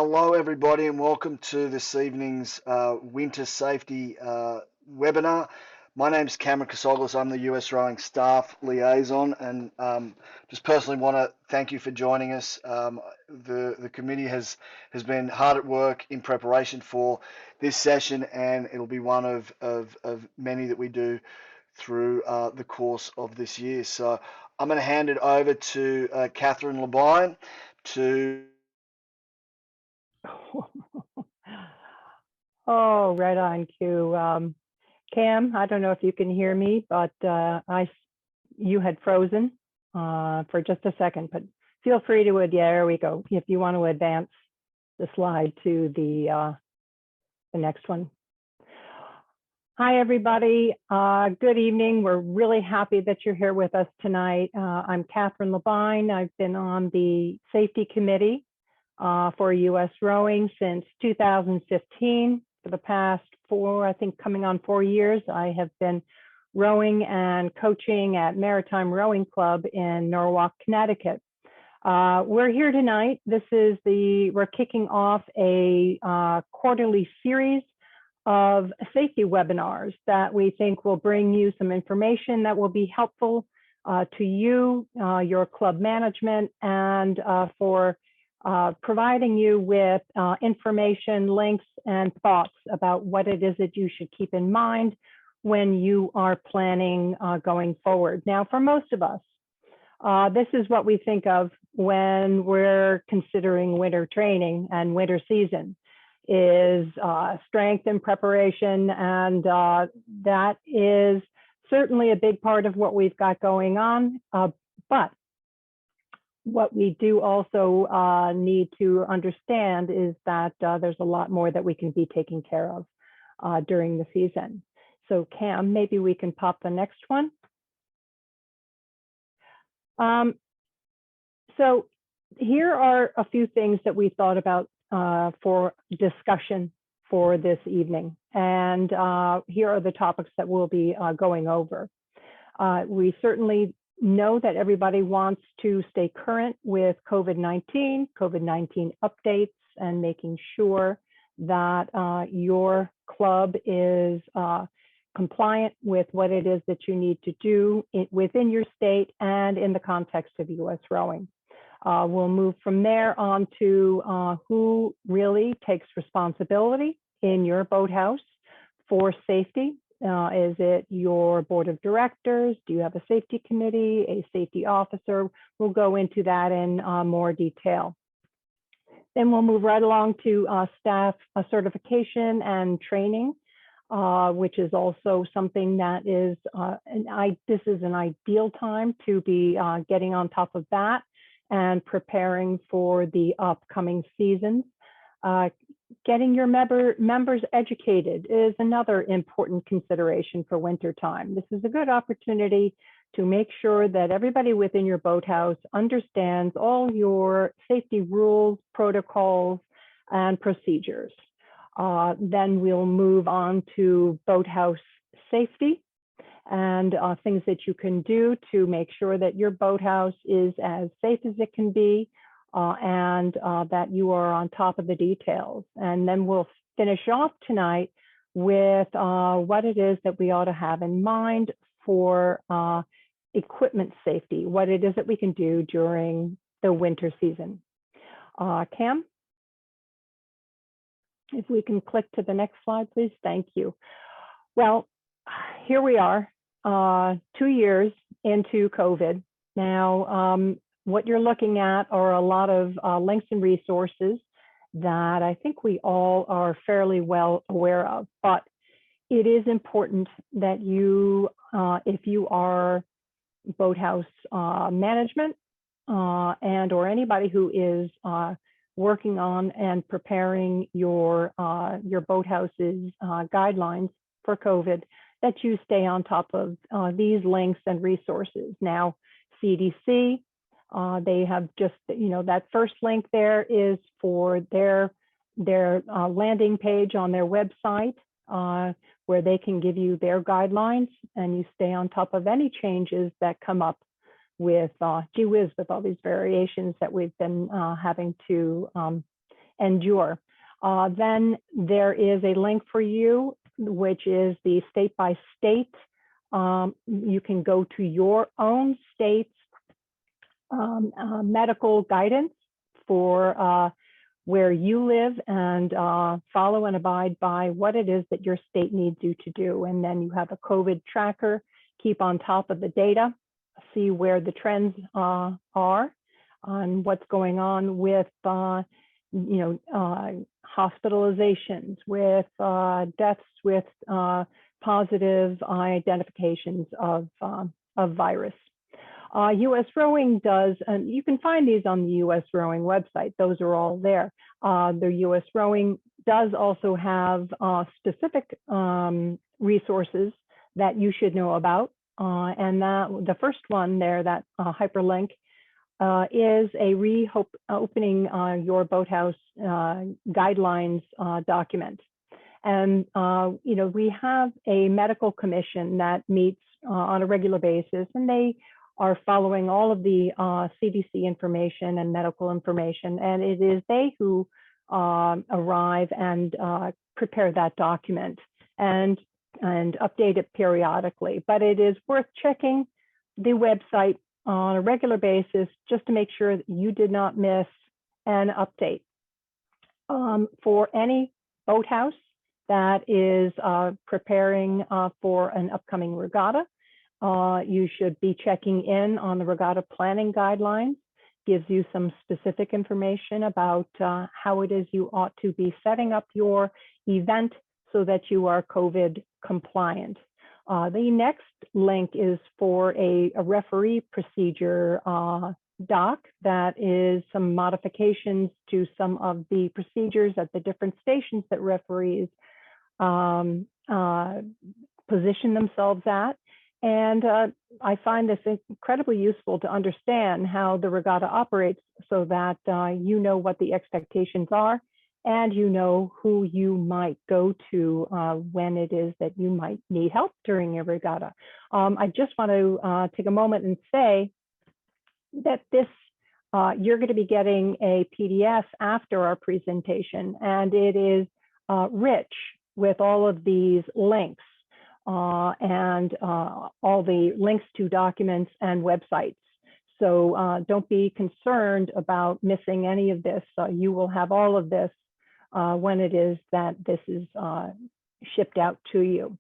Hello, everybody, and welcome to this evening's winter safety webinar. My name's Cameron Casoglis. I'm the USRowing staff liaison, and just personally want to thank you for joining us. The committee has been hard at work in preparation for this session, and it'll be one of many that we do through the course of this year. So I'm going to hand it over to Catherine Labine to Oh, right on cue. Cam, I don't know if you can hear me, but you had frozen for just a second, but feel free to, there we go. If you want to advance the slide to the next one. Hi, everybody. Good evening. We're really happy that you're here with us tonight. I'm Catherine Labine. I've been on the safety committee for USRowing since 2015. For the past coming on 4 years, I have been rowing and coaching at Maritime Rowing Club in Norwalk, Connecticut. We're here tonight. We're kicking off a quarterly series of safety webinars that we think will bring you some information that will be helpful to you, your club management, and for providing you with information, links, and thoughts about what it is that you should keep in mind when you are planning going forward. Now, for most of us, this is what we think of when we're considering winter training and winter season is strength and preparation, and that is certainly a big part of what we've got going on. But what we do also need to understand is that there's a lot more that we can be taking care of during the season. So Cam, maybe we can pop the next one. So here are a few things that we thought about for discussion for this evening. And here are the topics that we'll be going over. We certainly know that everybody wants to stay current with COVID-19 updates, and making sure that your club is compliant with what it is that you need to do within your state and in the context of USRowing. We'll move from there on to who really takes responsibility in your boathouse for safety. Is it your board of directors? Do you have a safety committee, a safety officer? We'll go into that in more detail. Then we'll move right along to staff certification and training, which is also something that is, this is an ideal time to be getting on top of that and preparing for the upcoming seasons. Getting your members educated is another important consideration for wintertime. This is a good opportunity to make sure that everybody within your boathouse understands all your safety rules, protocols, and procedures. Then we'll move on to boathouse safety and things that you can do to make sure that your boathouse is as safe as it can be, and that you are on top of the details. And then we'll finish off tonight with what it is that we ought to have in mind for equipment safety, what it is that we can do during the winter season. Cam, if we can click to the next slide, please. Thank you. Well, here we are, 2 years into COVID. Now, what you're looking at are a lot of links and resources that I think we all are fairly well aware of, but it is important that you, if you are boathouse management and or anybody who is working on and preparing your boathouse's guidelines for COVID, that you stay on top of these links and resources. Now, CDC, they have just, that first link there is for their landing page on their website, where they can give you their guidelines, and you stay on top of any changes that come up with, gee whiz, with all these variations that we've been having to endure. Then there is a link for you, which is the state by state. You can go to your own state's medical guidance for where you live and follow and abide by what it is that your state needs you to do. And then you have a COVID tracker, keep on top of the data, see where the trends are on what's going on with hospitalizations, with deaths, with positive identifications of virus. USRowing does, and you can find these on the USRowing website. Those are all there. The USRowing does also have specific resources that you should know about. And the first one there, that hyperlink, is a reopening your boathouse guidelines document. And we have a medical commission that meets on a regular basis, and they are following all of the CDC information and medical information. And it is they who arrive and prepare that document and update it periodically. But it is worth checking the website on a regular basis just to make sure that you did not miss an update. For any boathouse that is preparing for an upcoming regatta, you should be checking in on the regatta planning guidelines. Gives you some specific information about how it is you ought to be setting up your event so that you are COVID compliant. The next link is for a referee procedure doc that is some modifications to some of the procedures at the different stations that referees position themselves at. And I find this incredibly useful to understand how the regatta operates so that you know what the expectations are and you know who you might go to when it is that you might need help during your regatta. I just want to take a moment and say that this, you're going to be getting a PDF after our presentation, and it is rich with all of these links and all the links to documents and websites. So don't be concerned about missing any of this. You will have all of this when it is that this is shipped out to you.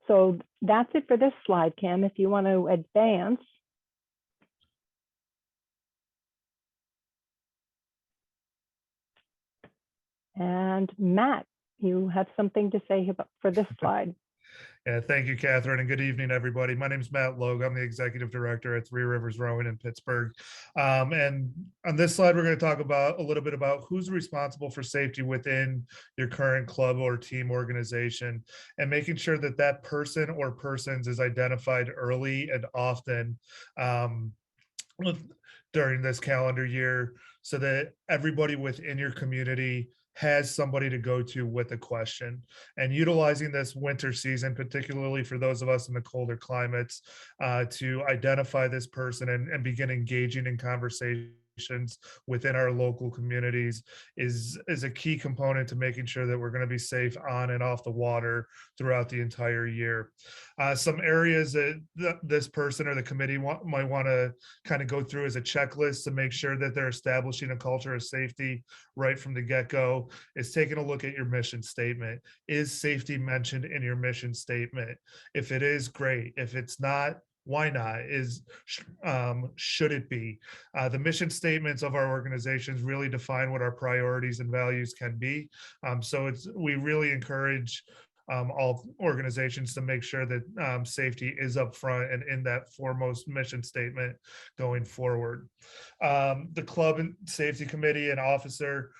So that's it for this slide, Kim. If you want to advance. And Matt, you have something to say about, for this slide. Yeah, thank you, Catherine, and good evening, everybody. My name is Matt Logue. I'm the executive director at Three Rivers Rowing in Pittsburgh. And on this slide, we're going to talk about a little bit about who's responsible for safety within your current club or team organization, and making sure that that person or persons is identified early and often during this calendar year, so that everybody within your community has somebody to go to with a question. And utilizing this winter season, particularly for those of us in the colder climates, to identify this person and begin engaging in conversations within our local communities is a key component to making sure that we're going to be safe on and off the water throughout the entire year. Some areas that this person or the committee might want to kind of go through as a checklist to make sure that they're establishing a culture of safety right from the get-go is taking a look at your mission statement. Is safety mentioned in your mission statement? If it is, great. If it's not, why not? Should it be? The mission statements of our organizations really define what our priorities and values can be. So we really encourage all organizations to make sure that safety is up front and in that foremost mission statement going forward. The club and safety committee and officer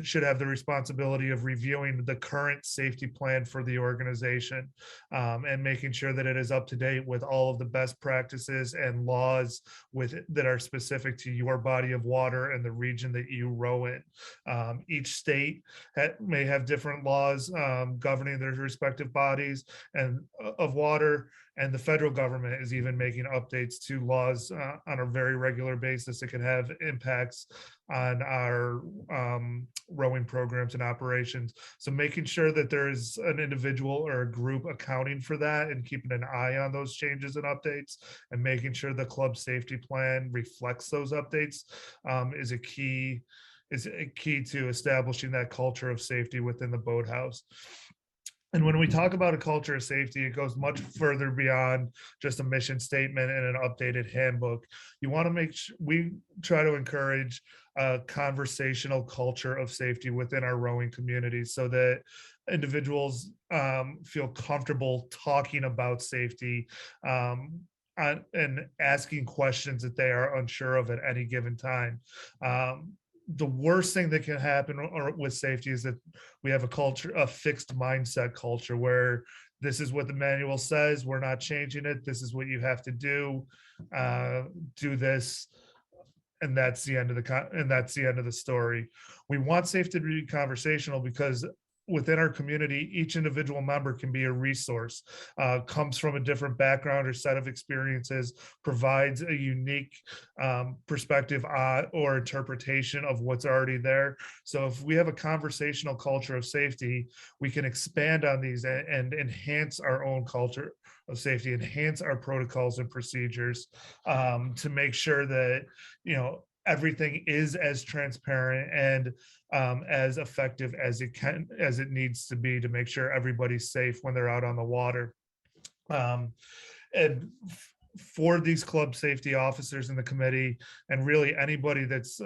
should have the responsibility of reviewing the current safety plan for the organization and making sure that it is up to date with all of the best practices and laws that are specific to your body of water and the region that you row in. Each state may have different laws governing their respective bodies and of water, And the federal government is even making updates to laws on a very regular basis that can have impacts on our rowing programs and operations. So making sure that there's an individual or a group accounting for that and keeping an eye on those changes and updates, and making sure the club safety plan reflects those updates is a key to establishing that culture of safety within the boathouse. And when we talk about a culture of safety, it goes much further beyond just a mission statement and an updated handbook. You want to we try to encourage a conversational culture of safety within our rowing community so that individuals feel comfortable talking about safety and asking questions that they are unsure of at any given time. The worst thing that can happen with safety is that we have a fixed mindset culture where this is what the manual says, we're not changing it, this is what you have to do this, and that's the end of the story. We want safety to be conversational because within our community, each individual member can be a resource, comes from a different background or set of experiences, provides a unique perspective or interpretation of what's already there. So if we have a conversational culture of safety, we can expand on these and enhance our own culture of safety, enhance our protocols and procedures to make sure that, everything is as transparent and as effective as it needs to be to make sure everybody's safe when they're out on the water. And for these club safety officers in the committee, and really anybody that's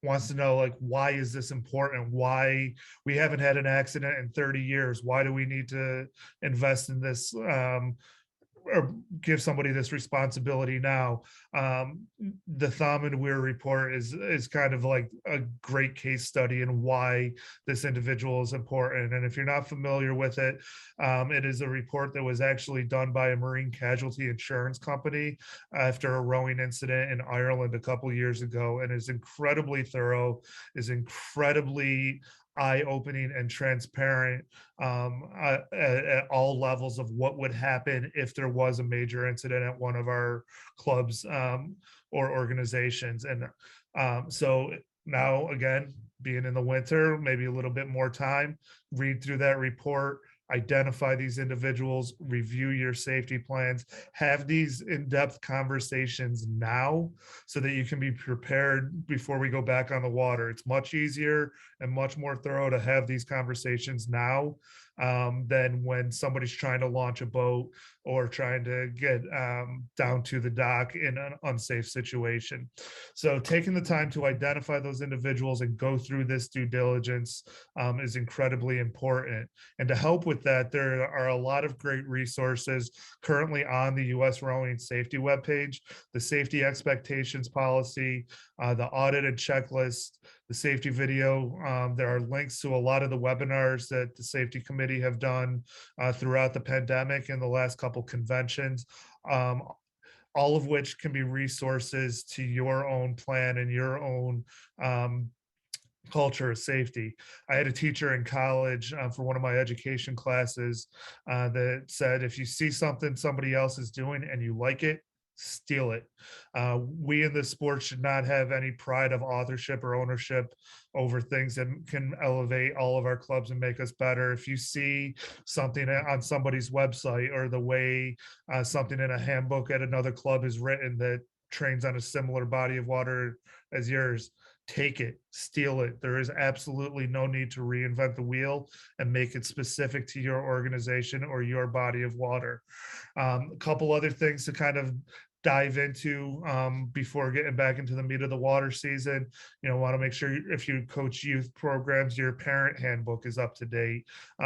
wants to know, like, why is this important? Why we haven't had an accident in 30 years? Why do we need to invest in this or give somebody this responsibility now? The Thom and Weir report is kind of like a great case study in why this individual is important. And if you're not familiar with it, it is a report that was actually done by a marine casualty insurance company after a rowing incident in Ireland a couple years ago, and is incredibly thorough, is incredibly eye-opening and transparent at all levels of what would happen if there was a major incident at one of our clubs or organizations. And so now, again, being in the winter, maybe a little bit more time, read through that report, identify these individuals, review your safety plans, have these in-depth conversations now so that you can be prepared before we go back on the water. It's much easier and much more thorough to have these conversations now than when somebody's trying to launch a boat or trying to get down to the dock in an unsafe situation. So taking the time to identify those individuals and go through this due diligence is incredibly important. And to help with that, there are a lot of great resources currently on the USRowing safety webpage: the safety expectations policy, the audit and checklist, the safety video. There are links to a lot of the webinars that the safety committee have done throughout the pandemic and the last couple conventions, all of which can be resources to your own plan and your own culture of safety. I had a teacher in college for one of my education classes that said, if you see something somebody else is doing and you like it, steal it. We in this sport should not have any pride of authorship or ownership over things that can elevate all of our clubs and make us better. If you see something on somebody's website or the way something in a handbook at another club is written that trains on a similar body of water as yours, take it, steal it. There is absolutely no need to reinvent the wheel and make it specific to your organization or your body of water. A couple other things to kind of dive into before getting back into the meat of the water season. Want to make sure if you coach youth programs, your parent handbook is up to date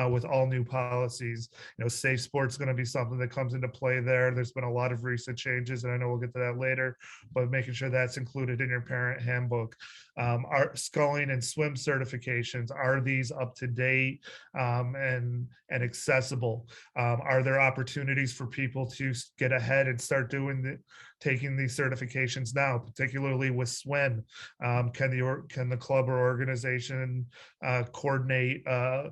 with all new policies. Safe sports is going to be something that comes into play there. There's been a lot of recent changes, and I know we'll get to that later, but making sure that's included in your parent handbook. Our sculling and swim certifications, are these up to date and accessible? Are there opportunities for people to get ahead and start doing taking these certifications now, particularly with swim. Can the club or organization coordinate a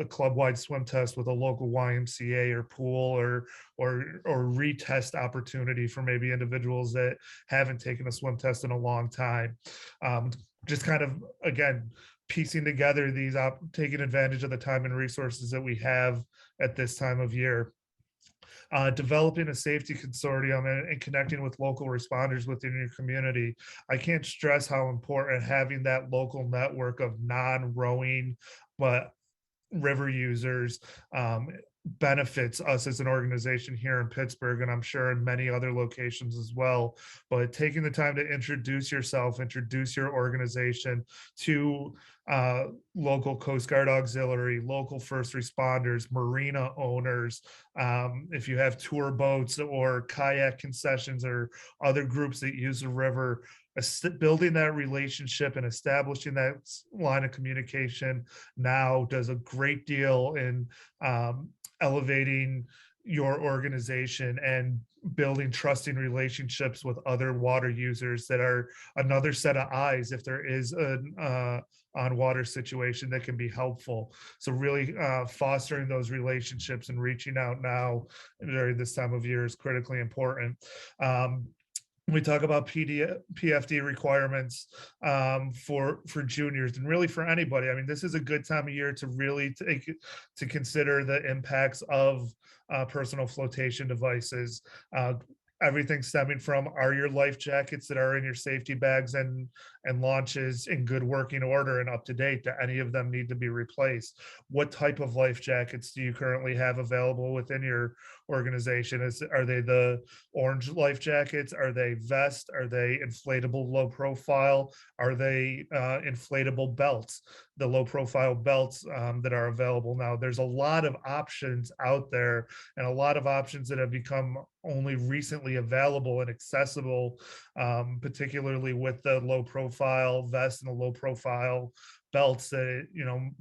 club-wide swim test with a local YMCA or pool, or retest opportunity for maybe individuals that haven't taken a swim test in a long time? Just kind of, again, piecing together these taking advantage of the time and resources that we have at this time of year. Developing a safety consortium and connecting with local responders within your community. I can't stress how important having that local network of non-rowing but river users benefits us as an organization here in Pittsburgh, and I'm sure in many other locations as well. But taking the time to introduce yourself, introduce your organization to local Coast Guard auxiliary, local first responders, marina owners, if you have tour boats or kayak concessions or other groups that use the river, building that relationship and establishing that line of communication now does a great deal in elevating your organization and building trusting relationships with other water users that are another set of eyes if there is an on water situation that can be helpful. So really fostering those relationships and reaching out now during this time of year is critically important. We talk about PFD requirements for juniors and really for anybody. I mean, this is a good time of year to really to consider the impacts of personal flotation devices. Everything stemming from, are your life jackets that are in your safety bags and launches in good working order and up to date? Do any of them need to be replaced? What type of life jackets do you currently have available within your organization? Are they the orange life jackets? Are they vest? Are they inflatable low profile? Are they inflatable belts? The low profile belts that are available now. There's a lot of options out there, and a lot of options that have become only recently available and accessible, particularly with the low profile vest and the low profile belts that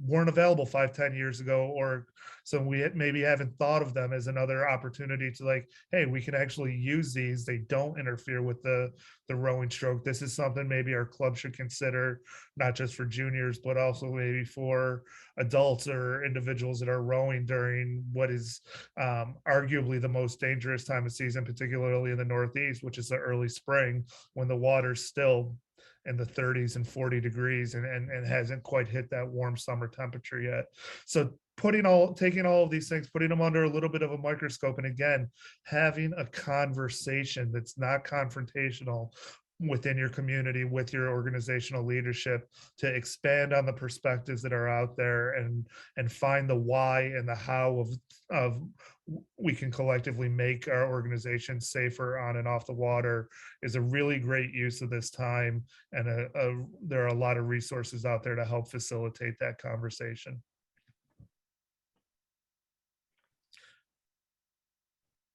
weren't available 5-10 years ago, or so we maybe haven't thought of them as another opportunity to, like, hey, we can actually use these. They don't interfere with the rowing stroke. This is something maybe our club should consider, not just for juniors, but also maybe for adults or individuals that are rowing during what is arguably the most dangerous time of season, particularly in the Northeast, which is the early spring, when the water's still in the 30s and 40 degrees and hasn't quite hit that warm summer temperature yet. So taking all of these things, putting them under a little bit of a microscope, and again, having a conversation that's not confrontational within your community, with your organizational leadership, to expand on the perspectives that are out there and find the why and the how of we can collectively make our organization safer on and off the water is a really great use of this time. And there are a lot of resources out there to help facilitate that conversation.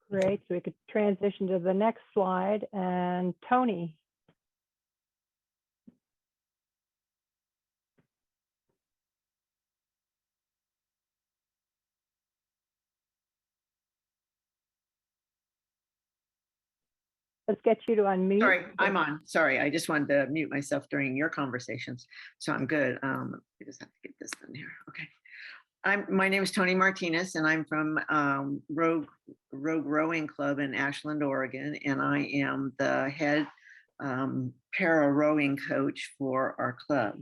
Great. So we could transition to the next slide. And Tony. Let's get you to unmute. Sorry, I'm on. Sorry, I just wanted to mute myself during your conversations, so I'm good. I just have to get this done here. Okay. My name is Tony Martinez, and I'm from Rogue Rowing Club in Ashland, Oregon, and I am the head para rowing coach for our club.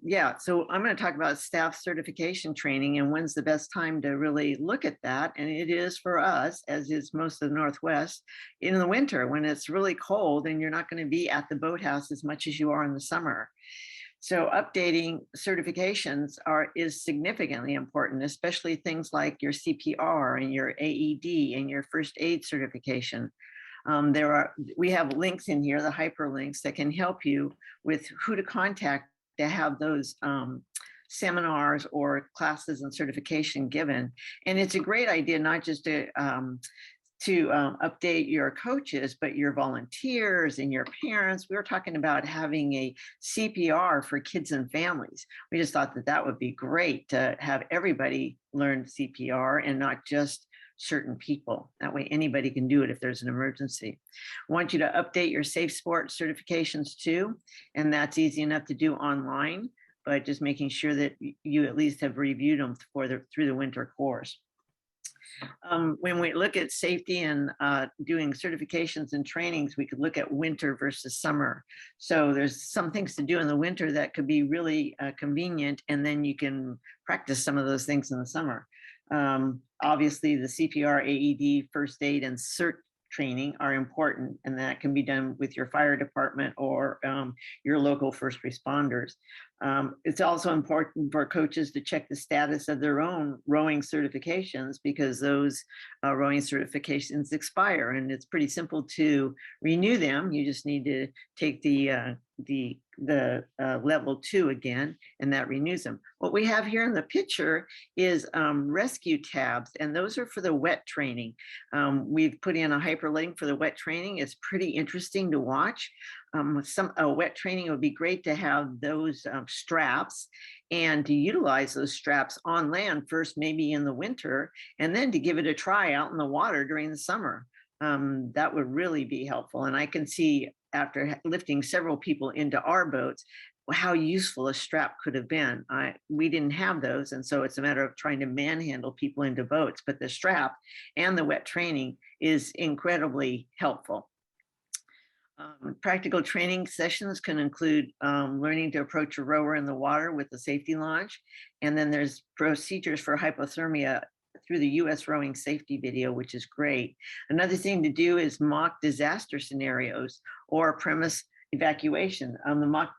Yeah, so I'm going to talk about staff certification training and when's the best time to really look at that. And it is for us, as is most of the Northwest, in the winter when it's really cold and you're not going to be at the boathouse as much as you are in the summer. So updating certifications is significantly important, especially things like your CPR and your AED and your first aid certification. We have links in here, the hyperlinks, that can help you with who to contact to have those seminars or classes and certification given. And it's a great idea, not just to update your coaches, but your volunteers and your parents. We were talking about having a CPR for kids and families. We just thought that would be great to have everybody learn CPR and not just certain people. That way anybody can do it if there's an emergency. I want you to update your safe sport certifications too, and that's easy enough to do online, but just making sure that you at least have reviewed them through the winter course. When we look at safety and doing certifications and trainings, we could look at winter versus summer. So there's some things to do in the winter that could be really convenient, and then you can practice some of those things in the summer. Obviously, the CPR, AED, first aid, and CERT training are important, and that can be done with your fire department or your local first responders. It's also important for coaches to check the status of their own rowing certifications, because those rowing certifications expire, and it's pretty simple to renew them. You just need to take the level 2 again, and that renews them. What we have here in the picture is rescue tabs, and those are for the wet training. We've put in a hyperlink for the wet training. It's pretty interesting to watch. Wet training would be great to have those straps, and to utilize those straps on land first, maybe in the winter, and then to give it a try out in the water during the summer. That would really be helpful. And I can see, after lifting several people into our boats, how useful a strap could have been. We didn't have those, and so it's a matter of trying to manhandle people into boats. But the strap and the wet training is incredibly helpful. Practical training sessions can include learning to approach a rower in the water with the safety launch. And then there's procedures for hypothermia through the USRowing safety video, which is great. Another thing to do is mock disaster scenarios or premise evacuation. The mock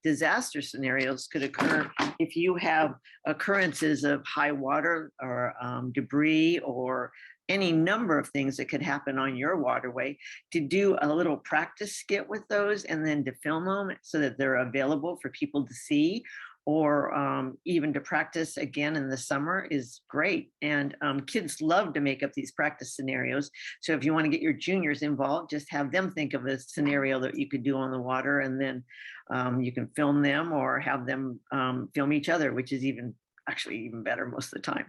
disaster scenarios could occur if you have occurrences of high water or debris or any number of things that could happen on your waterway, to do a little practice skit with those and then to film them so that they're available for people to see, or even to practice again in the summer is great. And kids love to make up these practice scenarios. So if you want to get your juniors involved, just have them think of a scenario that you could do on the water, and then you can film them or have them film each other, which is actually even better most of the time.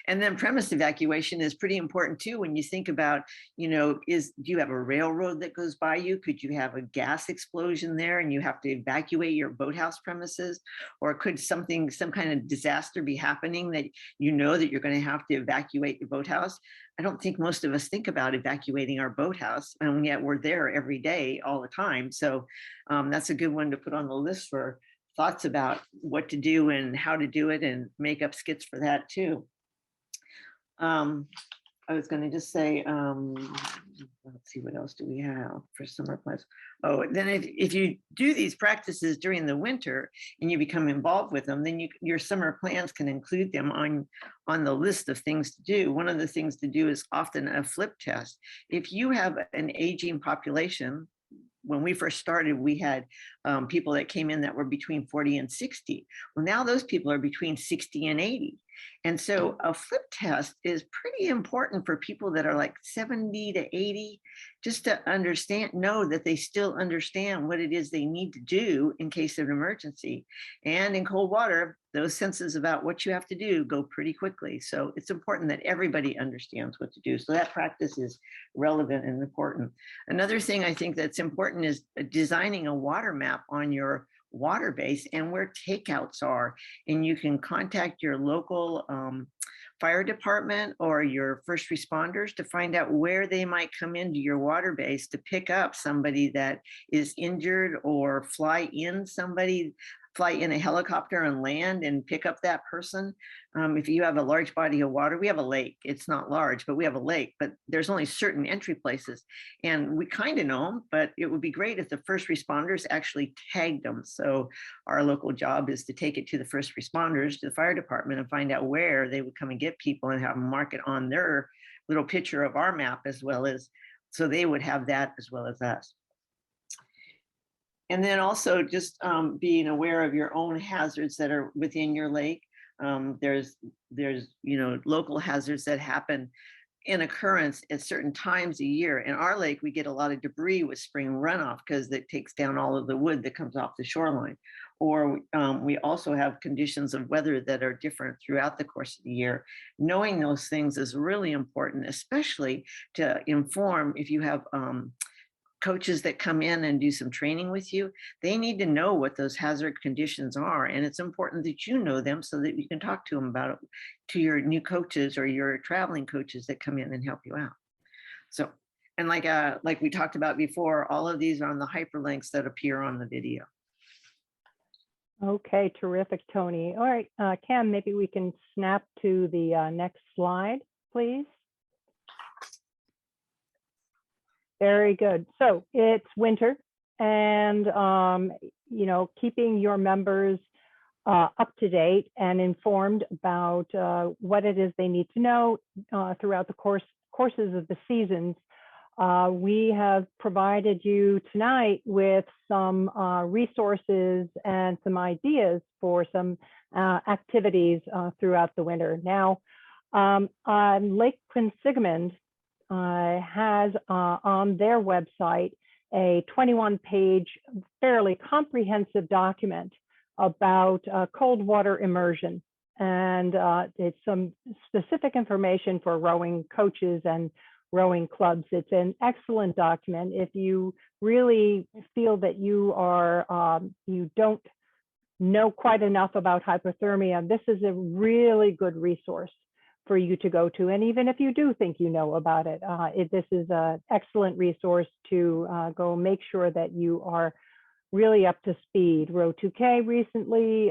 And then premise evacuation is pretty important too. When you think about, do you have a railroad that goes by you? Could you have a gas explosion there and you have to evacuate your boathouse premises? Or could some kind of disaster be happening that that you're going to have to evacuate your boathouse? I don't think most of us think about evacuating our boathouse, and yet we're there every day, all the time. So that's a good one to put on the list for thoughts about what to do and how to do it, and make up skits for that too. I was going to just say, let's see, what else do we have for summer plans? Oh, then if you do these practices during the winter and you become involved with them, then your summer plans can include them on the list of things to do. One of the things to do is often a flip test. If you have an aging population, when we first started, we had people that came in that were between 40 and 60. Well, now those people are between 60 and 80. And so a flip test is pretty important for people that are like 70 to 80, just to know that they still understand what it is they need to do in case of an emergency. And in cold water, those senses about what you have to do go pretty quickly. So it's important that everybody understands what to do. So that practice is relevant and important. Another thing I think that's important is designing a water map on your water base and where takeouts are. And you can contact your local fire department or your first responders to find out where they might come into your water base to pick up somebody that is injured, or fly in a helicopter and land and pick up that person. If you have a large body of water, we have a lake. It's not large, but we have a lake, but there's only certain entry places. And we kind of know them, but it would be great if the first responders actually tagged them. So our local job is to take it to the first responders, to the fire department, and find out where they would come and get people and have them mark it on their little picture of our map, as well as, so they would have that as well as us. And then also just being aware of your own hazards that are within your lake. There's local hazards that happen in occurrence at certain times a year. In our lake, we get a lot of debris with spring runoff because it takes down all of the wood that comes off the shoreline. or we also have conditions of weather that are different throughout the course of the year. Knowing those things is really important, especially to inform if you have coaches that come in and do some training with you. They need to know what those hazard conditions are. And it's important that you know them so that you can talk to them about it, to your new coaches or your traveling coaches that come in and help you out. So, and like we talked about before, all of these are on the hyperlinks that appear on the video. Okay, terrific, Tony. All right, Cam, maybe we can snap to the next slide, please. Very good. So it's winter, and you know, keeping your members up to date and informed about what it is they need to know throughout the courses of the seasons. We have provided you tonight with some resources and some ideas for some activities throughout the winter. Now, Lake Quinsigamond has on their website a 21-page, fairly comprehensive document about cold water immersion. And it's some specific information for rowing coaches and rowing clubs. It's an excellent document. If you really feel that you are, you don't know quite enough about hypothermia, this is a really good resource for you to go to. And even if you do think you know about it, this is an excellent resource to go make sure that you are really up to speed. Row 2K recently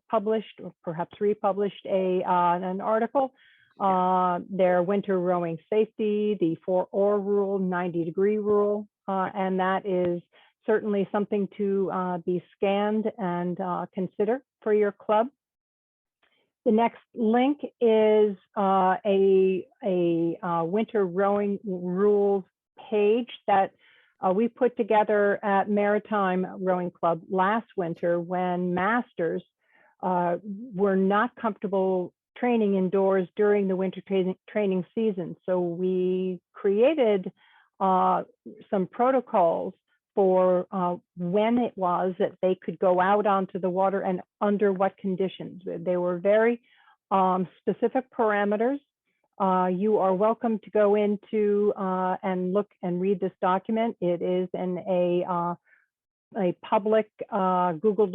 published, or perhaps republished, an article, their winter rowing safety, the 4-oar rule, 90-degree rule, and that is certainly something to be scanned and consider for your club. The next link is a winter rowing rules page that we put together at Maritime Rowing Club last winter when masters were not comfortable training indoors during the winter training season. So we created some protocols for when it was that they could go out onto the water and under what conditions. They were very specific parameters. You are welcome to go into and look and read this document. It is in a public Google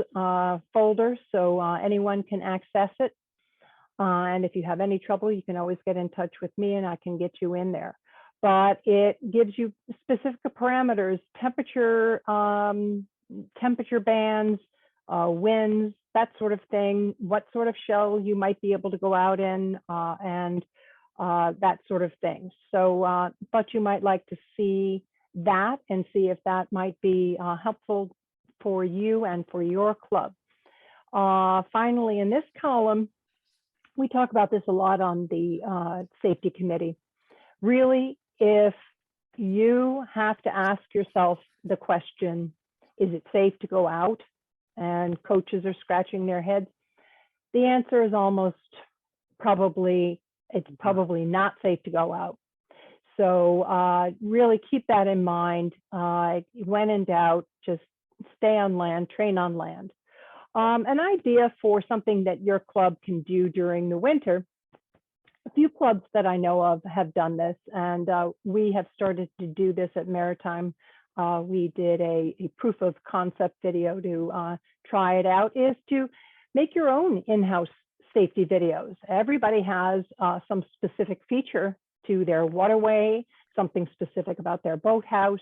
folder, so anyone can access it. And if you have any trouble, you can always get in touch with me and I can get you in there. But it gives you specific parameters, temperature, temperature bands, winds, that sort of thing, what sort of shell you might be able to go out in, and that sort of thing. So, but you might like to see that and see if that might be helpful for you and for your club. Finally, in this column, we talk about this a lot on the safety committee. Really, if you have to ask yourself the question, is it safe to go out? And coaches are scratching their heads. The answer is almost probably, it's probably not safe to go out. So really keep that in mind. When in doubt, just stay on land, train on land. An idea for something that your club can do during the winter. A few clubs that I know of have done this, and we have started to do this at Maritime. We did a proof of concept video to try it out, is to make your own in-house safety videos. Everybody has some specific feature to their waterway, something specific about their boathouse,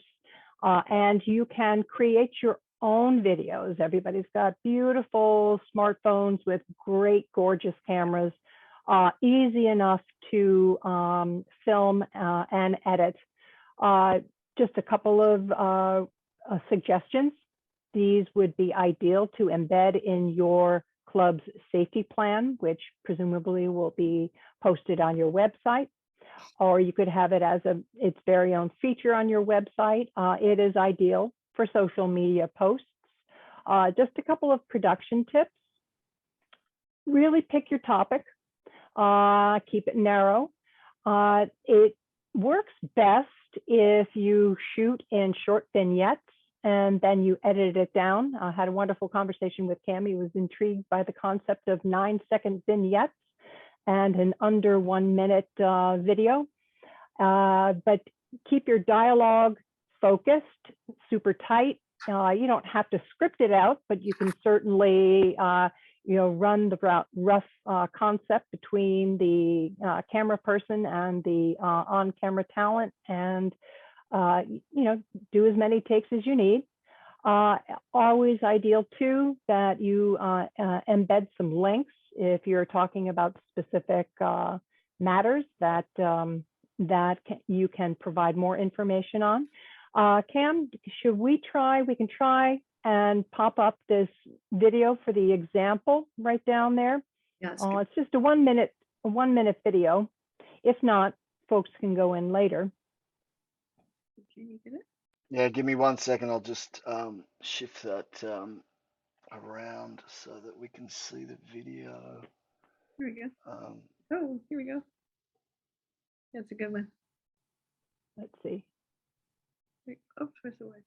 and you can create your own videos. Everybody's got beautiful smartphones with great, gorgeous cameras. Easy enough to film and edit. Just a couple of suggestions. These would be ideal to embed in your club's safety plan, which presumably will be posted on your website. Or you could have it as its very own feature on your website. It is ideal for social media posts. Just a couple of production tips. Really pick your topic. Keep it narrow. It works best if you shoot in short vignettes and then you edited it down. I had a wonderful conversation with Cam. He was intrigued by the concept of 9-second vignettes and an under 1 minute video. But keep your dialogue focused, super tight. You don't have to script it out, but you can certainly run the rough concept between the camera person and the on-camera talent, and do as many takes as you need. Always ideal too that you embed some links if you're talking about specific matters that you can provide more information on. Cam, should we try? We can try and pop up this video for the example right down there. Yeah, It's just a 1 minute video. If not, folks can go in later. Can you get it? Yeah, give me 1 second. I'll just shift that around so that we can see the video. Here we go. Oh, here we go. That's a good one. Let's see. Oh, twist away.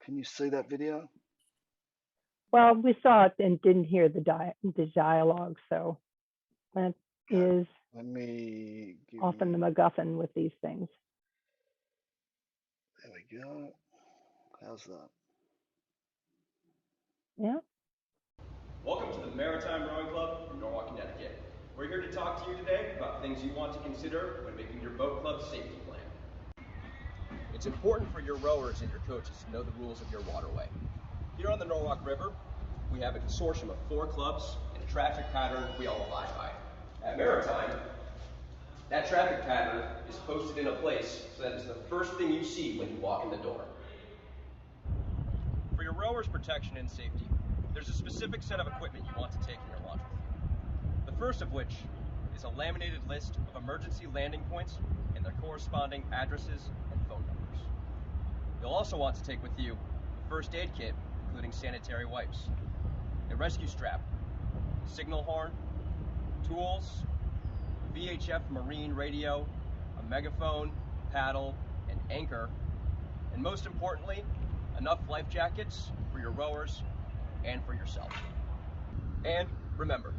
Can you see that video? Well, we saw it and didn't hear the dialogue, so that is Let me give often you, the MacGuffin with these things. there we go. How's that? Yeah. Welcome to the Maritime Rowing Club in Norwalk, Connecticut. We're here to talk to you today about things you want to consider when making your boat club safety plan. It's important for your rowers and your coaches to know the rules of your waterway. Here on the Norwalk River, we have a consortium of 4 clubs and a traffic pattern we all abide by. At Maritime, that traffic pattern is posted in a place so that it's the first thing you see when you walk in the door. For your rowers' protection and safety, there's a specific set of equipment you want to take in your launch with you. The first of which is a laminated list of emergency landing points and their corresponding addresses and phone numbers. You'll also want to take with you a first aid kit, including sanitary wipes, a rescue strap, signal horn, tools, VHF marine radio, a megaphone, paddle, an anchor, and most importantly, enough life jackets for your rowers and for yourself. And remember,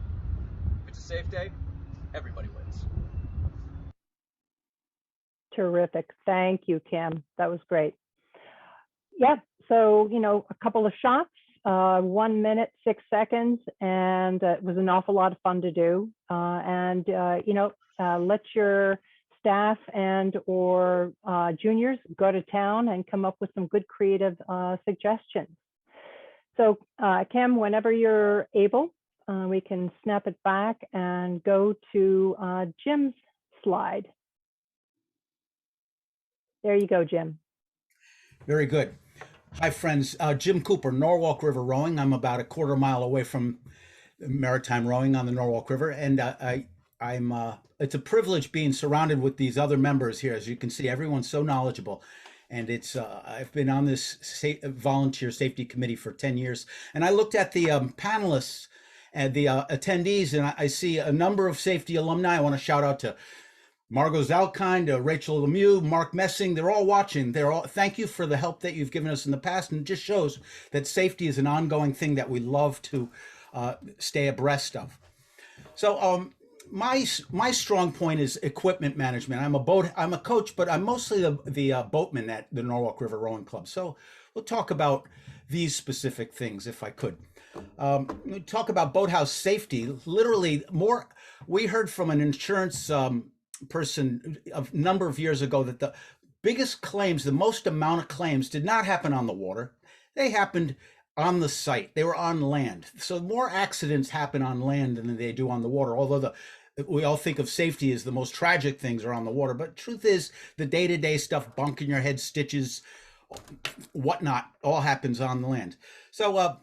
if it's a safe day, everybody wins. Terrific. Thank you, Kim. That was great. Yeah, so, a couple of shots, 1 minute, 6 seconds, and it was an awful lot of fun to do. Let your staff and or juniors go to town and come up with some good creative suggestions. So Cam, whenever you're able, we can snap it back and go to Jim's slide. There you go, Jim. Very good. Hi, friends. Jim Cooper, Norwalk River Rowing. I'm about a quarter mile away from Maritime Rowing on the Norwalk River, and it's a privilege being surrounded with these other members here. As you can see, everyone's so knowledgeable, and I've been on this volunteer safety committee for 10 years, and I looked at the panelists and the attendees, and I see a number of safety alumni. I want to shout out to Margot Zalkind, Rachel Lemieux, Mark Messing. They're all watching. Thank you for the help that you've given us in the past, and it just shows that safety is an ongoing thing that we love to stay abreast of. So my strong point is equipment management. I'm a coach, but I'm mostly the boatman at the Norwalk River Rowing Club. So we'll talk about these specific things if I could. We talk about boathouse safety. Literally, we heard from an insurance person a number of years ago that the biggest claims, the most amount of claims, did not happen on the water. They happened on the site. They were on land. So more accidents happen on land than they do on the water, although we all think of safety as the most tragic things are on the water. But truth is, the day-to-day stuff, bunk in your head, stitches, whatnot, all happens on the land. So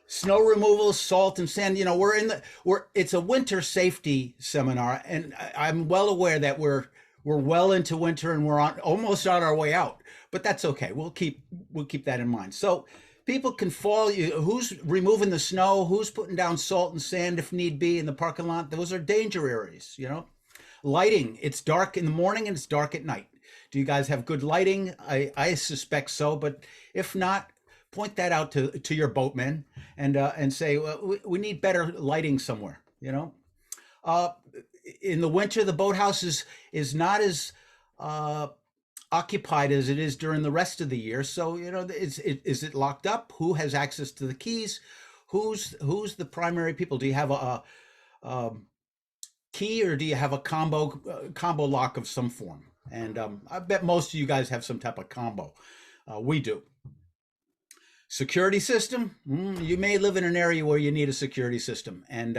snow removal, salt and sand, it's a winter safety seminar, and I'm well aware that we're we're well into winter and we're almost on our way out, but that's okay. We'll keep that in mind. So people can follow you. Who's removing the snow? Who's putting down salt and sand if need be in the parking lot? Those are danger areas, you know. Lighting, it's dark in the morning and it's dark at night. Do you guys have good lighting? I suspect so, but if not, point that out to your boatmen and say, well, we need better lighting somewhere, you know. In the winter, the boathouse is not as occupied as it is during the rest of the year. So, you know, is it locked up? Who has access to the keys? Who's the primary people? Do you have a key, or do you have a combo lock of some form? And I bet most of you guys have some type of combo. We do. Security system. You may live in an area where you need a security system, and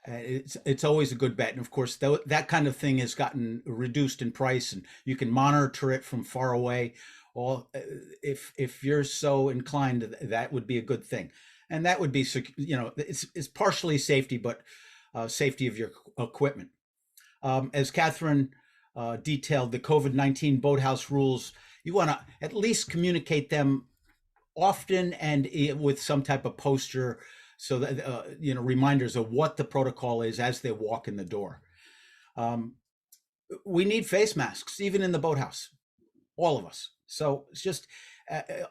it's always a good bet. And of course, that kind of thing has gotten reduced in price, and you can monitor it from far away. Or if you're so inclined, that would be a good thing. And that would be, you know, it's partially safety, but safety of your equipment. As Catherine detailed, the COVID-19 boathouse rules, you want to at least communicate them often and with some type of poster, so that you know, reminders of what the protocol is as they walk in the door. We need face masks even in the boathouse, all of us. So it's just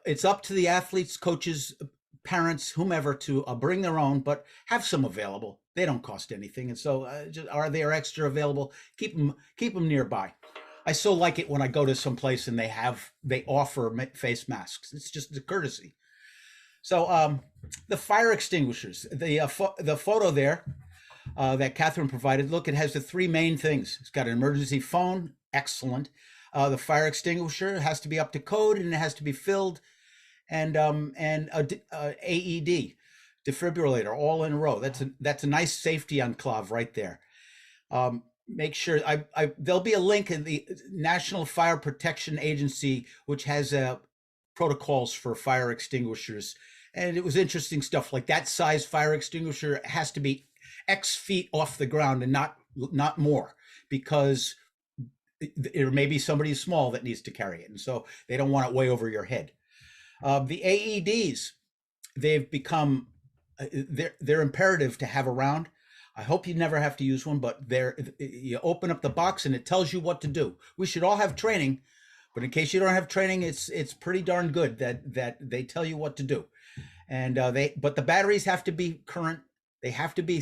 it's up to the athletes, coaches, parents, whomever, to bring their own, but have some available. They don't cost anything, and so are they extra available? Keep them nearby. I so like it when I go to some place and they offer face masks. It's just a courtesy. So the fire extinguishers, the photo there that Catherine provided, look, it has the three main things. It's got an emergency phone, excellent. The fire extinguisher has to be up to code, and it has to be filled, and a AED defibrillator all in a row. That's a nice safety enclave right there. Make sure there'll be a link in the National Fire Protection Agency, which has protocols for fire extinguishers. And it was interesting stuff, like that size fire extinguisher has to be X feet off the ground and not more, because there may be somebody small that needs to carry it. And so they don't want it way over your head. The AEDs, they've become, they're imperative to have around. I hope you never have to use one, but you open up the box and it tells you what to do. We should all have training, but in case you don't have training, it's pretty darn good that they tell you what to do. And but the batteries have to be current. They have to be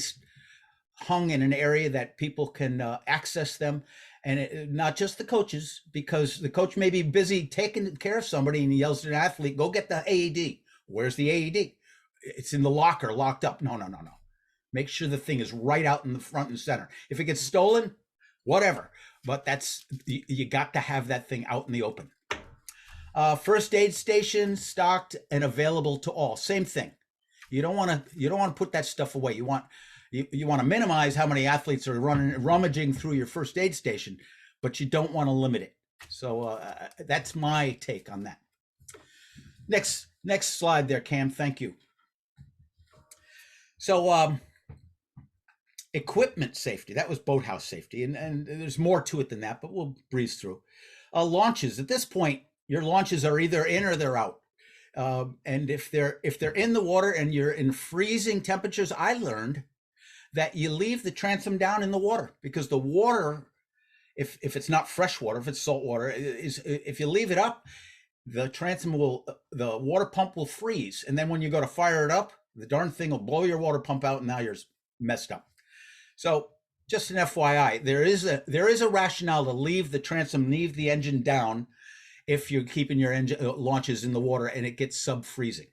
hung in an area that people can access them, and not just the coaches, because the coach may be busy taking care of somebody and he yells to an athlete, "Go get the AED." Where's the AED? It's in the locker, locked up. No. Make sure the thing is right out in the front and center. If it gets stolen, whatever. But you got to have that thing out in the open. First aid station stocked and available to all. Same thing. You don't want to put that stuff away. You want to minimize how many athletes are rummaging through your first aid station, but you don't want to limit it. So that's my take on that. Next slide there, Cam. Thank you. So equipment safety, that was boathouse safety, and there's more to it than that, but we'll breeze through. Launches, at this point, your launches are either in or they're out. And if they're in the water and you're in freezing temperatures, I learned that you leave the transom down in the water, because the water, if it's not fresh water, if it's salt water, if you leave it up, the the water pump will freeze. And then when you go to fire it up, the darn thing will blow your water pump out and now you're messed up. So just an FYI, there is a rationale to leave the transom, leave the engine down if you're keeping your engine launches in the water and it gets sub-freezing.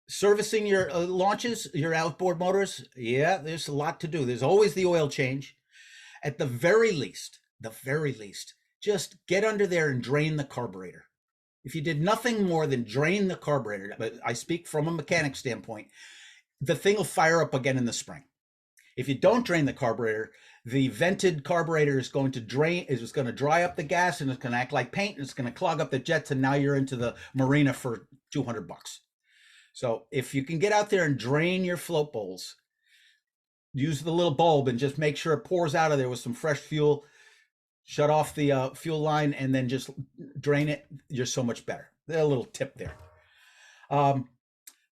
Servicing your launches, your outboard motors, yeah, there's a lot to do. There's always the oil change. At the very least, just get under there and drain the carburetor. If you did nothing more than drain the carburetor, but I speak from a mechanic standpoint, the thing will fire up again in the spring. If you don't drain the carburetor, the vented carburetor is going to dry up the gas, and it's going to act like paint, and it's going to clog up the jets, and now you're into the marina for $200. So if you can get out there and drain your float bowls, use the little bulb and just make sure it pours out of there with some fresh fuel. Shut off the fuel line and then just drain it. You're so much better. There's a little tip there.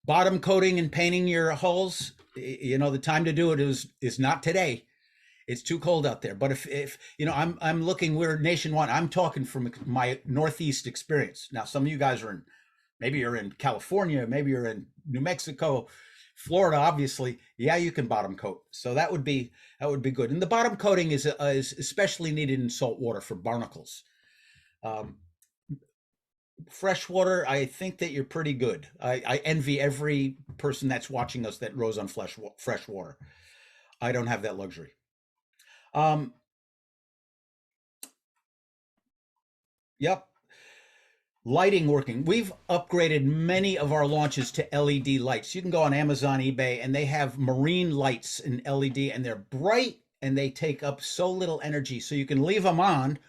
Bottom coating and painting your hulls. You know, the time to do it is not today. It's too cold out there. But if you know, I'm looking, we're nationwide. I'm talking from my Northeast experience. Now, some of you guys are maybe you're in California, maybe you're in New Mexico, Florida, obviously. Yeah, you can bottom coat. So that would be good. And the bottom coating is especially needed in salt water for barnacles. Freshwater, I think that you're pretty good. I envy every person that's watching us that rows on fresh water. I don't have that luxury. Yep. Lighting working. We've upgraded many of our launches to LED lights. You can go on Amazon, eBay, and they have marine lights in LED, and they're bright and they take up so little energy. So you can leave them on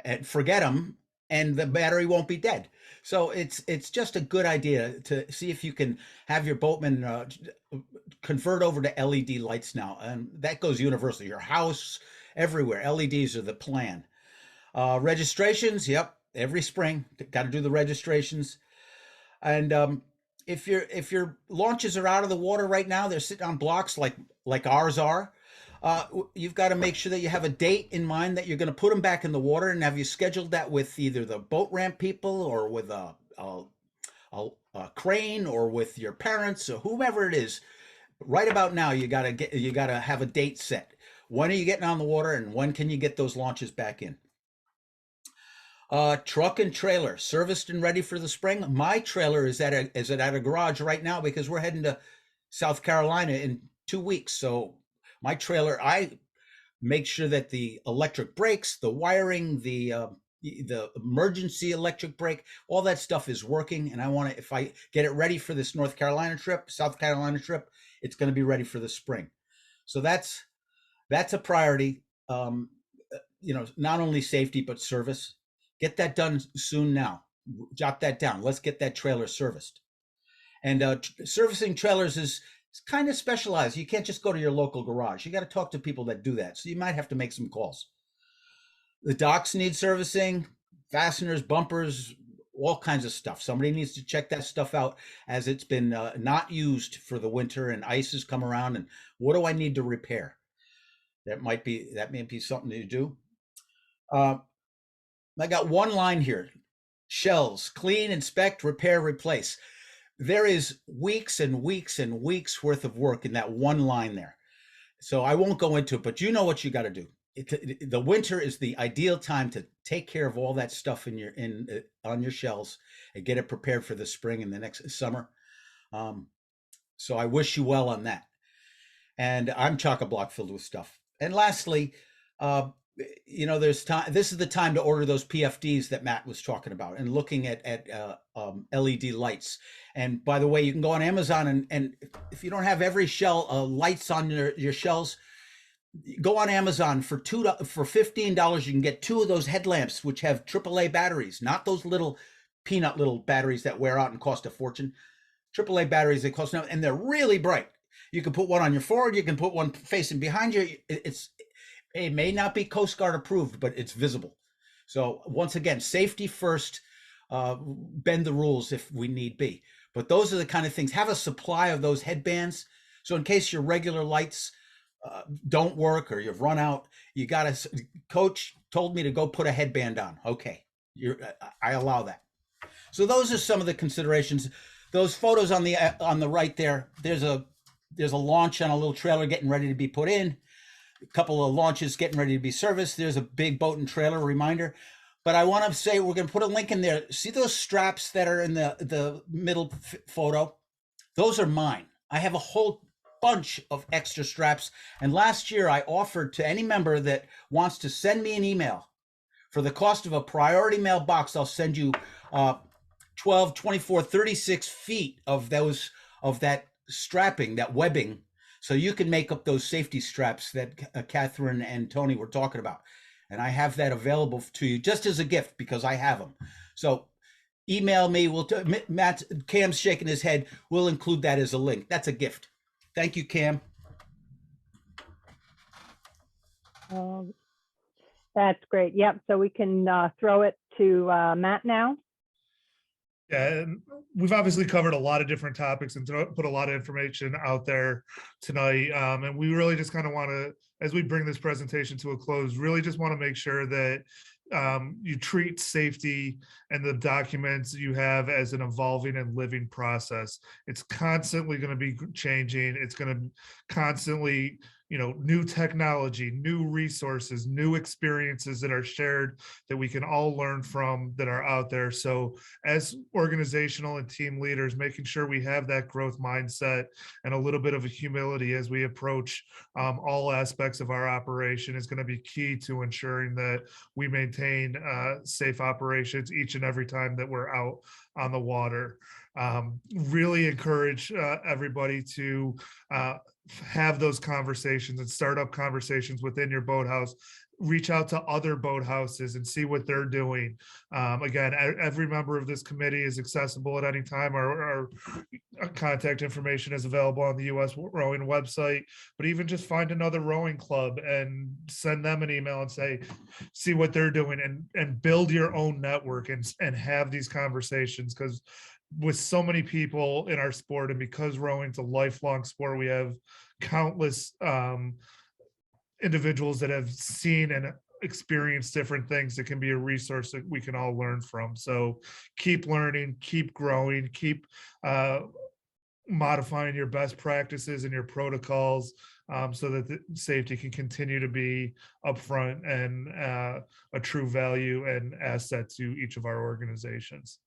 and forget them, and the battery won't be dead. So it's just a good idea to see if you can have your boatman convert over to LED lights now, and that goes universal. Your house, everywhere. LEDs are the plan. Registrations, yep, every spring, got to do the registrations. And if your launches are out of the water right now, they're sitting on blocks like ours are. You've got to make sure that you have a date in mind that you're going to put them back in the water, and have you scheduled that with either the boat ramp people or with a crane or with your parents or whomever it is. Right about now, you got to have a date set. When are you getting on the water, and when can you get those launches back in? Truck and trailer serviced and ready for the spring. My trailer is at a garage right now because we're heading to South Carolina in 2 weeks. So my trailer, I make sure that the electric brakes, the wiring, the emergency electric brake, all that stuff is working. And I want to, if I get it ready for this South Carolina trip, it's going to be ready for the spring. So that's a priority. You know, not only safety, but service. Get that done soon now. Jot that down. Let's get that trailer serviced. And servicing trailers is kind of specialized. You can't just go to your local garage. You got to talk to people that do that. So you might have to make some calls. The docks need servicing, fasteners, bumpers, all kinds of stuff. Somebody needs to check that stuff out as it's been not used for the winter and ice has come around. And what do I need to repair? That may be something to do. I got one line here: shells, clean, inspect, repair, replace. There is weeks and weeks and weeks worth of work in that one line there. So I won't go into it, but you know what you got to do. The winter is the ideal time to take care of all that stuff on your shelves and get it prepared for the spring and the next summer. So I wish you well on that. And I'm chock-a-block filled with stuff. And lastly, you know, there's time. This is the time to order those PFDs that Matt was talking about, and looking at LED lights. And by the way, you can go on Amazon, and if you don't have every shell lights on your shells, go on Amazon for $15. You can get 2 of those headlamps, which have AAA batteries, not those little peanut little batteries that wear out and cost a fortune. AAA batteries, they cost nothing, and they're really bright. You can put one on your forward. You can put one facing behind you. It may not be Coast Guard approved, but it's visible. So once again, safety first, bend the rules if we need be. But those are the kind of things. Have a supply of those headbands. So in case your regular lights don't work or you've run out, you got to, Coach told me to go put a headband on. Okay, I allow that. So those are some of the considerations. Those photos on the right there, there's a launch on a little trailer getting ready to be put in. A couple of launches getting ready to be serviced. There's a big boat and trailer reminder. But I want to say, we're going to put a link in there. See those straps that are in the middle photo? Those are mine. I have a whole bunch of extra straps. And last year I offered to any member that wants to send me an email for the cost of a priority mail box. I'll send you 12, 24, 36 feet of that strapping, that webbing, so you can make up those safety straps that Catherine and Tony were talking about. And I have that available to you just as a gift because I have them. So email me. Cam's shaking his head. We'll include that as a link. That's a gift. Thank you, Cam. Um, That's great. Yep. So we can throw it to Matt now. Yeah, and we've obviously covered a lot of different topics and put a lot of information out there tonight. And we really just kind of want to, as we bring this presentation to a close, really just want to make sure that you treat safety and the documents you have as an evolving and living process. It's constantly going to be changing. It's going to constantly, new technology, new resources, new experiences that are shared that we can all learn from that are out there. So as organizational and team leaders, making sure we have that growth mindset and a little bit of a humility as we approach all aspects of our operation is going to be key to ensuring that we maintain safe operations each and every time that we're out on the water. Really encourage everybody to have those conversations and start up conversations within your boathouse. Reach out to other boathouses and see what they're doing. Again, every member of this committee is accessible at any time. Our contact information is available on the US Rowing website, but even just find another rowing club and send them an email and say, see what they're doing, and build your own network and have these conversations. Because with so many people in our sport, and because rowing's a lifelong sport, we have countless individuals that have seen and experienced different things that can be a resource that we can all learn from. So keep learning, keep growing, keep modifying your best practices and your protocols so that the safety can continue to be upfront and a true value and asset to each of our organizations.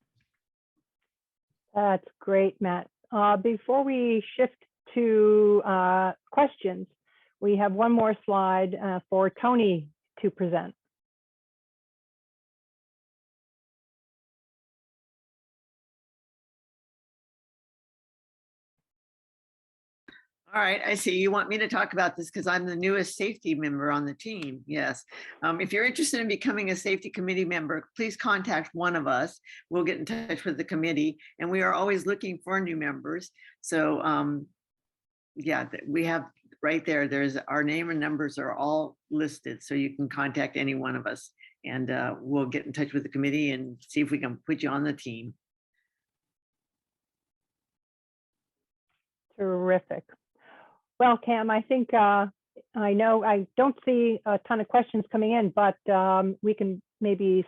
That's great, Matt. Before we shift to questions, we have one more slide for Tony to present. All right, I see. You want me to talk about this because I'm the newest safety member on the team. Yes. If you're interested in becoming a safety committee member, please contact one of us. We'll get in touch with the committee, and we are always looking for new members. So yeah, we have right there, there's our name and numbers are all listed. So you can contact any one of us, and we'll get in touch with the committee and see if we can put you on the team. Terrific. Well, Cam, I think I know I don't see a ton of questions coming in, but we can maybe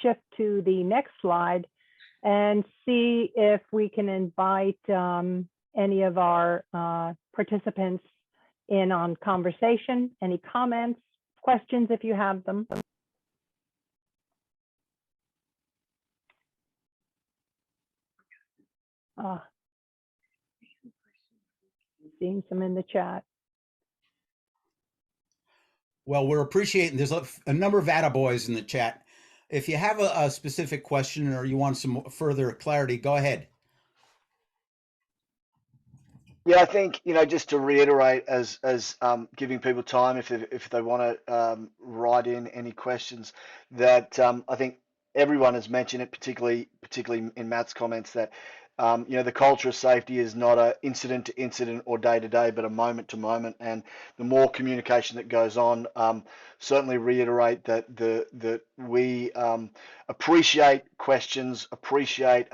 shift to the next slide and see if we can invite any of our participants in on conversation. Any comments, questions if you have them. Seeing some in the chat. Well, we're appreciating, there's a number of attaboys in the chat. If you have a specific question or you want some further clarity, go ahead. Yeah, I think, just to reiterate, as giving people time if they want to write in any questions, that I think everyone has mentioned it, particularly in Matt's comments, that the culture of safety is not a incident to incident or day to day, but a moment to moment. And the more communication that goes on, certainly reiterate that we appreciate questions, appreciate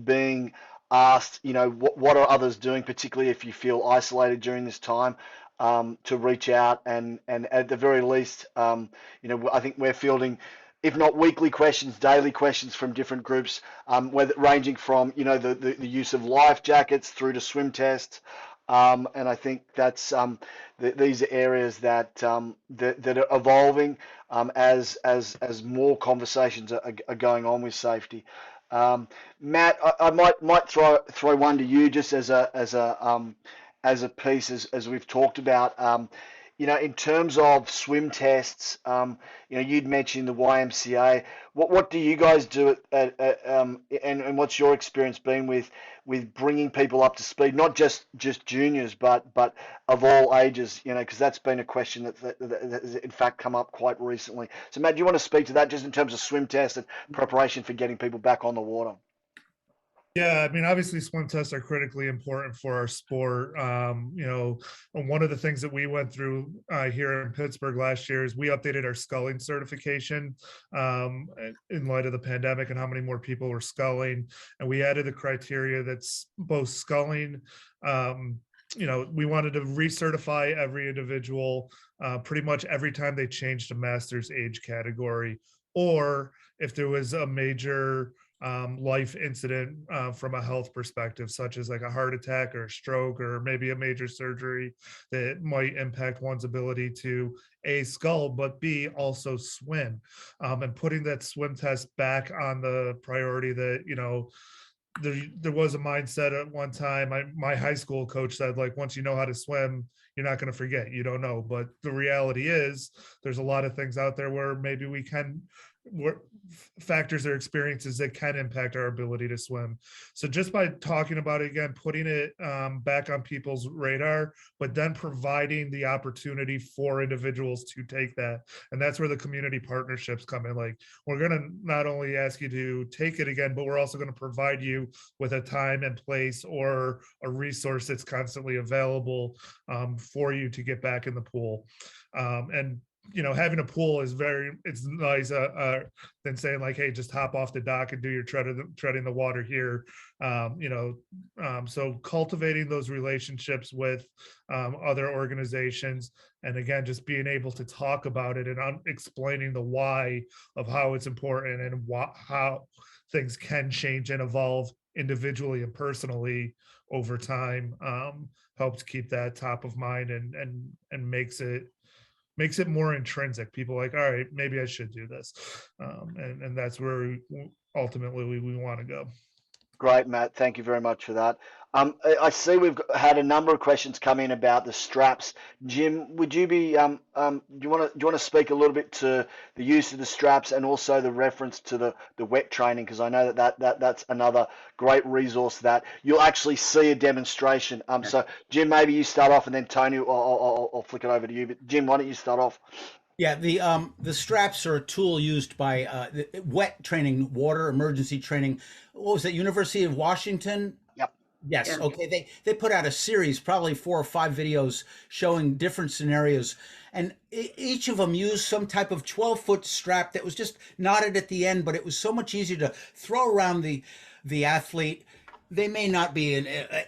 being asked, what are others doing, particularly if you feel isolated during this time, to reach out and at the very least, I think we're fielding, if not weekly questions, daily questions from different groups, ranging from the use of life jackets through to swim tests, and I think that's these are areas that that are evolving as more conversations are going on with safety. Matt, I might throw one to you just as a piece as we've talked about. In terms of swim tests, you'd mentioned the YMCA. What do you guys do and what's your experience been with bringing people up to speed, not just juniors, but of all ages? Because that's been a question that has in fact come up quite recently. So Matt, do you want to speak to that just in terms of swim tests and preparation for getting people back on the water? Yeah, I mean, obviously swim tests are critically important for our sport. And one of the things that we went through here in Pittsburgh last year is we updated our sculling certification um, in light of the pandemic and how many more people were sculling. And we added the criteria that's both sculling. Um, we wanted to recertify every individual pretty much every time they changed a master's age category, or if there was a major life incident from a health perspective, such as like a heart attack or a stroke or maybe a major surgery that might impact one's ability to A, scull, but B, also swim. And putting that swim test back on the priority that, there was a mindset at one time. My high school coach said, like, once you know how to swim, you're not going to forget. You don't know. But the reality is, there's a lot of things out there where maybe we can, what factors or experiences that can impact our ability to swim. So just by talking about it again, putting it back on people's radar, but then providing the opportunity for individuals to take that. And that's where the community partnerships come in. Like, we're going to not only ask you to take it again, but we're also going to provide you with a time and place or a resource that's constantly available for you to get back in the pool. And having a pool is it's nice than saying like, hey, just hop off the dock and do your treading the water here. So cultivating those relationships with other organizations, and again, just being able to talk about it and explaining the why of how it's important and how things can change and evolve individually and personally over time, helps keep that top of mind and makes it more intrinsic. People like, all right, maybe I should do this. And that's where ultimately we want to go. Great, Matt. Thank you very much for that. I see we've had a number of questions come in about the straps. Jim, would you be do you want to speak a little bit to the use of the straps and also the reference to the wet training, because I know that's another great resource that you'll actually see a demonstration. So Jim, maybe you start off, and then Tony, I'll flick it over to you. But Jim, why don't you start off? Yeah, the straps are a tool used by wet training, water emergency training. What was that? University of Washington. Yep. Yes. Yeah. Okay. They put out a series, probably 4 or 5 videos showing different scenarios, and each of them used some type of 12-foot strap that was just knotted at the end, but it was so much easier to throw around the athlete. They may not be,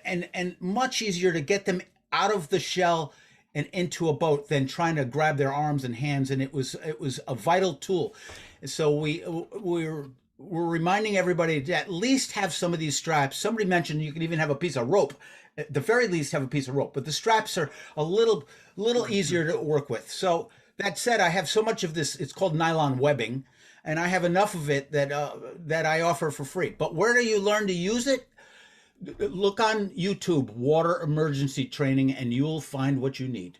and much easier to get them out of the shell and into a boat than trying to grab their arms and hands. And it was a vital tool. So we're reminding everybody to at least have some of these straps. Somebody mentioned you can even have a piece of rope. At the very least, have a piece of rope. But the straps are a little easier to work with. So that said, I have so much of this. It's called nylon webbing, and I have enough of it that I offer for free. But where do you learn to use it? Look on YouTube, water emergency training, and you'll find what you need.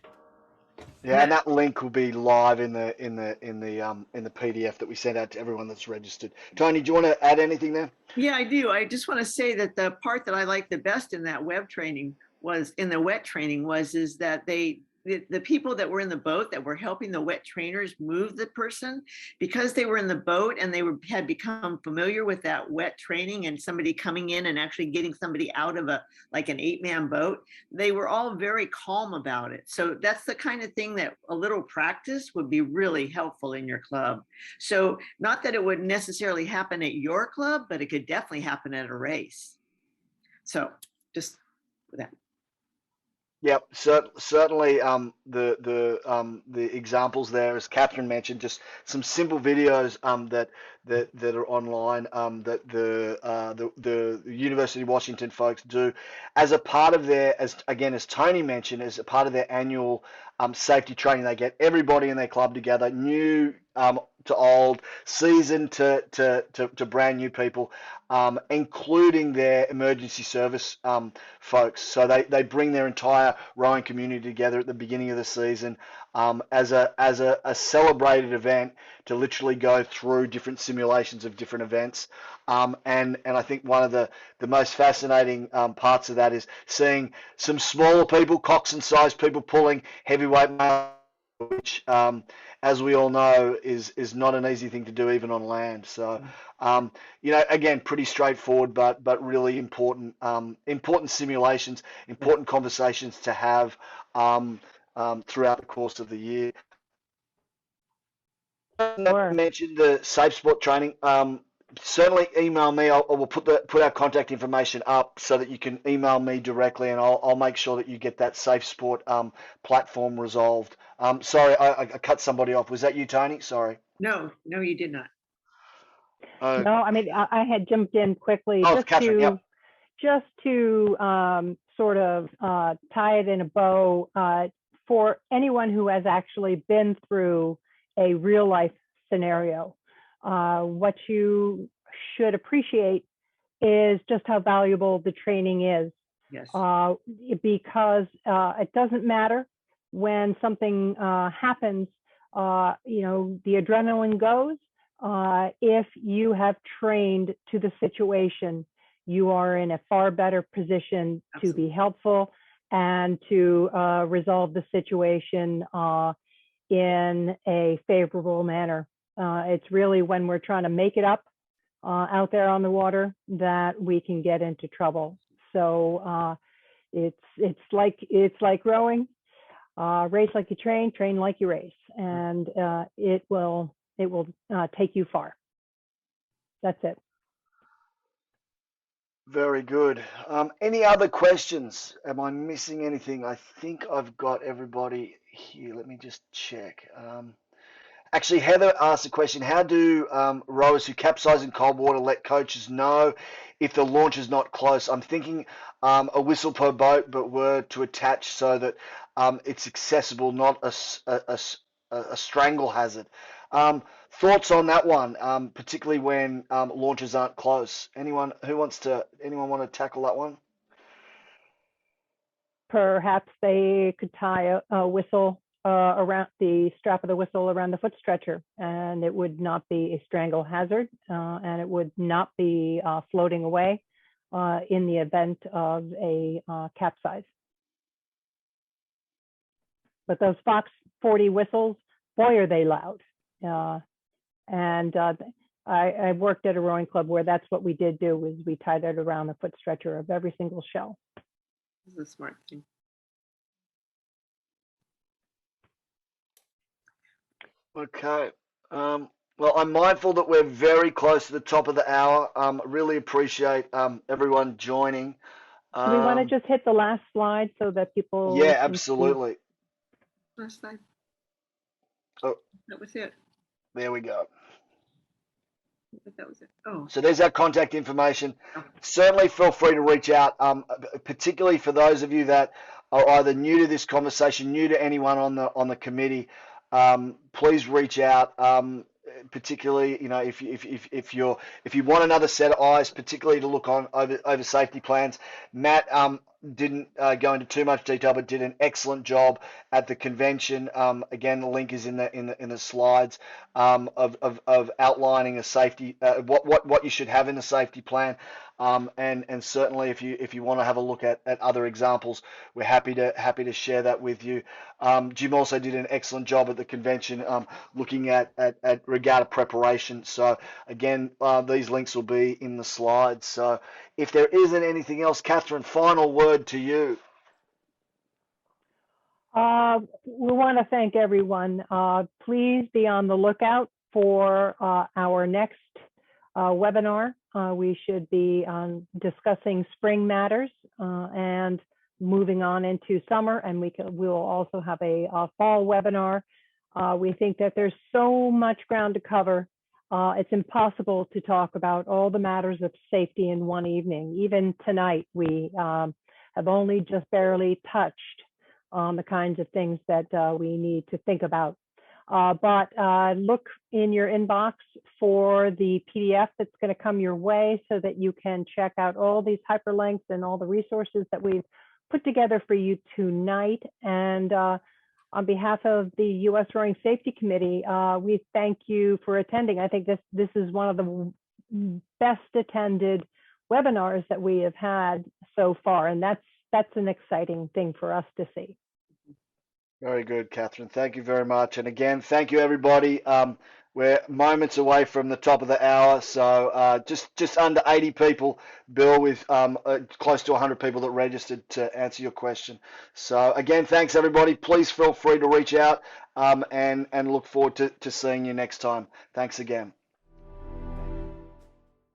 Yeah, and that link will be live in the PDF that we send out to everyone that's registered. Tony, do you want to add anything there? Yeah, I do. I just want to say that the part that I liked the best in that web training was in the wet training is that the people that were in the boat that were helping the wet trainers move the person, because they were in the boat and had become familiar with that wet training and somebody coming in and actually getting somebody out of an 8-man boat, they were all very calm about it. So that's the kind of thing that a little practice would be really helpful in your club. So not that it would necessarily happen at your club, but it could definitely happen at a race. So just that. Yep, certainly. The examples there, as Catherine mentioned, just some simple videos that are online that the University of Washington folks do as a part of their, as Tony mentioned, as a part of their annual safety training. They get everybody in their club together, new to old, seasoned to brand new people, including their emergency service folks. So they bring their entire rowing community together at the beginning of the season as a celebrated event to literally go through different simulations of different events. And I think one of the most fascinating parts of that is seeing some smaller people, coxswain-sized people, pulling heavyweight which, as we all know, is not an easy thing to do even on land. So, again, pretty straightforward, but really important important simulations, important conversations to have throughout the course of the year. Sure. Mentioned the safe sport training. Certainly email me. We'll put our contact information up so that you can email me directly, and I'll make sure that you get that safe sport platform resolved. Sorry, I cut somebody off. Was that you, Tony? Sorry. No, no, you did not. No, I mean, I had jumped in quickly Oh, Catherine. Yep. just to sort of tie it in a bow for anyone who has actually been through a real life scenario. What you should appreciate is just how valuable the training is. Yes. Because it doesn't matter when something happens, the adrenaline goes. If you have trained to the situation, you are in a far better position to be helpful and to resolve the situation in a favorable manner. It's really when we're trying to make it up out there on the water that we can get into trouble. So it's like rowing, race like you train like you race, and it will take you far. That's it. Very good. Any other questions? Am I missing anything? I think I've got everybody here. Let me just check. Actually, Heather asked a question. How do rowers who capsize in cold water let coaches know if the launch is not close? I'm thinking a whistle per boat, but word to attach so that it's accessible, not a strangle hazard. Thoughts on that one, particularly when launches aren't close? Anyone want to tackle that one? Perhaps they could tie a whistle around the strap of the whistle around the foot stretcher, and it would not be a strangle hazard, and it would not be floating away in the event of a capsize. But those Fox 40 whistles, boy, are they loud. And I worked at a rowing club where that's what we did do, was we tied it around the foot stretcher of every single shell. This is a smart thing. Okay. Well, I'm mindful that we're very close to the top of the hour. Really appreciate everyone joining. Do we want to just hit the last slide so that people? Yeah, absolutely. Last slide. Oh, that was it. There we go. That was it. Oh. So there's our contact information. Oh. Certainly feel free to reach out, particularly for those of you that are either new to this conversation, new to anyone on the committee. Please reach out. Particularly, if you want another set of eyes, particularly to look on over safety plans. Matt didn't go into too much detail, but did an excellent job at the convention. Again, the link is in the slides of outlining a safety what you should have in a safety plan. And certainly if you want to have a look at other examples, we're happy to share that with you. Jim also did an excellent job at the convention looking at regatta preparation. So again, these links will be in the slides. So if there isn't anything else, Catherine, final word to you. We want to thank everyone. Please be on the lookout for our next webinar. We should be discussing spring matters and moving on into summer, and we will also have a fall webinar. We think that there's so much ground to cover. It's impossible to talk about all the matters of safety in one evening. Even tonight, we have only just barely touched on the kinds of things that we need to think about. But look in your inbox for the PDF that's going to come your way so that you can check out all these hyperlinks and all the resources that we've put together for you tonight. And on behalf of the U.S. Rowing Safety Committee, we thank you for attending. I think this is one of the best attended webinars that we have had so far, and that's an exciting thing for us to see. Very good, Catherine. Thank you very much. And again, thank you, everybody. We're moments away from the top of the hour, so just under 80 people, Bill, with close to 100 people that registered to answer your question. So again, thanks, everybody. Please feel free to reach out and look forward to seeing you next time. Thanks again.